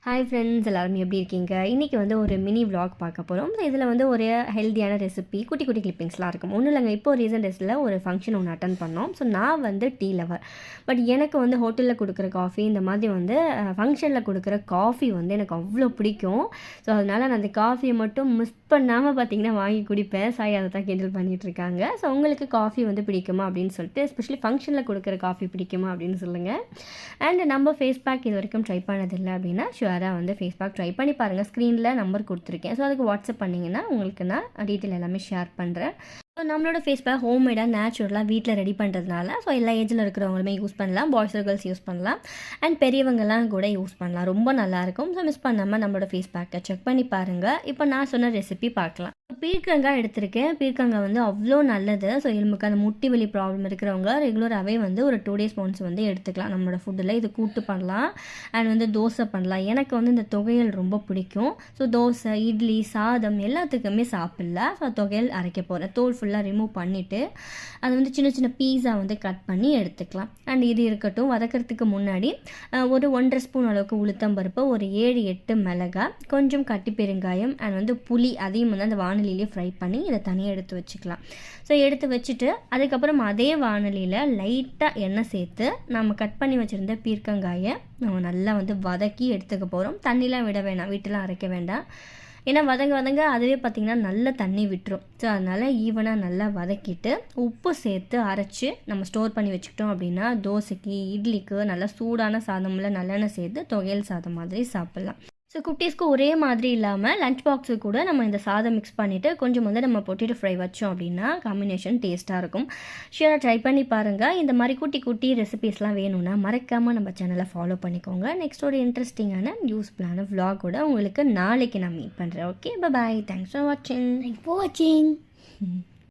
Hi friends, எல்லாரும் எப்படி இருக்கீங்க? இன்றைக்கி வந்து ஒரு மினி விலாக் பார்க்க போகிறோம். இதில் வந்து ஒரு ஹெல்த்தியான ரெசிபி, குட்டி குட்டி கிளிப்பிங்ஸ்லாம் இருக்கும். ஒன்றும் இல்லைங்க, இப்போ ரீசன்ட் டேஸில் ஒரு ஃபங்க்ஷன் ஒன்று அட்டன் பண்ணோம். ஸோ நான் வந்து டீ லவர். பட் எனக்கு வந்து ஹோட்டலில் கொடுக்குற காஃபி, இந்த மாதிரி வந்து ஃபங்க்ஷனில் கொடுக்குற காஃபி வந்து எனக்கு அவ்வளோ பிடிக்கும். ஸோ அதனால் நான் அந்த காஃபியை மட்டும் மிஸ் பண்ணாமல் பார்த்தீங்கன்னா வாங்கி குடிப்பேன். சாய் அதை தான் கிண்டல் பண்ணிகிட்ருக்காங்க. ஸோ உங்களுக்கு காஃபி வந்து பிடிக்குமா அப்படின்னு சொல்லிட்டு, எஸ்பெஷலி ஃபங்க்ஷனில் கொடுக்குற காஃபி பிடிக்குமா அப்படின்னு சொல்லுங்கள். அண்ட் நம்ம ஃபேஸ் பேக் இது வரைக்கும் ட்ரை பண்ணதில்லை அப்படின்னா வந்து ஃபேஸ் பேக் ட்ரை பண்ணி பாருங்கள். ஸ்க்ரீனில் நம்பர் கொடுத்துருக்கேன். ஸோ அதுக்கு வாட்ஸ்அப் பண்ணிங்கன்னா உங்களுக்கு நான் டீட்டெயில் எல்லாமே ஷேர் பண்ணுறேன். ஸோ நம்மளோட ஃபேஸ் பேக் ஹோம்மேடாக நேச்சுரலாக வீட்டில் ரெடி பண்ணுறதுனால ஸோ எல்லா ஏஜில் இருக்கிறவங்களுமே யூஸ் பண்ணலாம். பாய்ஸ் கேர்ள்ஸ் யூஸ் பண்ணலாம். அண்ட் பெரியவங்கெல்லாம் கூட யூஸ் பண்ணலாம். ரொம்ப நல்லாயிருக்கும். ஸோ மிஸ் பண்ணாமல் நம்மளோட ஃபேஸ் பேக்கை செக் பண்ணி பாருங்கள். இப்போ நான் சொன்ன ரெசிபி பார்க்கலாம். பீர்க்கங்காய் எடுத்திருக்கேன். பீர்க்கங்காய் வந்து அவ்வளோ நல்லது. ஸோ எலும்புக்கு அந்த முட்டி வலி ப்ராப்ளம் இருக்கிறவங்க ரெகுலராகவே வந்து ஒரு 2 days ஒன்ஸ் வந்து எடுத்துக்கலாம். நம்மளோட ஃபுட்டில் இது கூட்டு பண்ணலாம். அண்ட் வந்து தோசை பண்ணலாம். எனக்கு வந்து இந்த தொகையல் ரொம்ப பிடிக்கும். ஸோ தோசை, இட்லி, சாதம் எல்லாத்துக்குமே சாப்பிடலாம். ஸோ தொகையல் அரைக்க போகிறேன். தோல் ஃபுல்லாக ரிமூவ் பண்ணிவிட்டு அதை வந்து சின்ன சின்ன பீஸா வந்து கட் பண்ணி எடுத்துக்கலாம். அண்ட் இது இருக்கட்டும். வதக்கிறதுக்கு முன்னாடி ஒரு 1.5 ஸ்பூன் அளவுக்கு உளுத்தம்பருப்பு, ஒரு 7-8 மிளகாய், கொஞ்சம் கட்டி பெருங்காயம் அண்ட் வந்து புளி, அதையும் வந்து அந்த வானலியிலே ஃப்ரை பண்ணி இதை தனியாக எடுத்து வச்சுக்கலாம். ஸோ எடுத்து வச்சுட்டு அதுக்கப்புறம் அதே வானலியில் லைட்டாக எண்ணெய் சேர்த்து நம்ம கட் பண்ணி வச்சுருந்த பீர்க்கங்காயை நம்ம நல்லா வந்து வதக்கி எடுத்துக்க போகிறோம். தண்ணிலாம் விட வேணாம், வீட்டெலாம் அரைக்க வேண்டாம். ஏன்னா வதங்க அதுவே பார்த்திங்கன்னா நல்ல தண்ணி விட்டுரும். ஸோ அதனால் ஈவனாக நல்லா வதக்கிட்டு உப்பு சேர்த்து அரைச்சி நம்ம ஸ்டோர் பண்ணி வச்சுக்கிட்டோம் அப்படின்னா தோசைக்கு, இட்லிக்கு நல்லா சூடான சாதமில் நல்லெண்ணெய் சேர்த்து தொகையல் சாதம் மாதிரி சாப்பிட்லாம். ஸோ குட்டீஸ்க்கு ஒரே மாதிரி இல்லாமல் லஞ்ச் பாக்ஸுக்கு கூட நம்ம இந்த சாதம் மிக்ஸ் பண்ணிவிட்டு கொஞ்சம் வந்து நம்ம பொட்டேட்டோ ஃப்ரை வச்சோம் அப்படின்னா காம்பினேஷன் டேஸ்ட்டாக இருக்கும். ஷியராக ட்ரை பண்ணி பாருங்கள். இந்த மாதிரி குட்டி குட்டி ரெசிபீஸ்லாம் வேணும்னா மறக்காமல் நம்ம சேனலை ஃபாலோ பண்ணிக்கோங்க. நெக்ஸ்ட் ஒரு இன்ட்ரெஸ்டிங்கான யூஸ்ஃபுல்லான விலாகோட உங்களுக்கு நாளைக்கு நான் மீட் பண்ணுறேன். Okay, bye. தேங்க்ஸ் ஃபார் வாட்சிங்.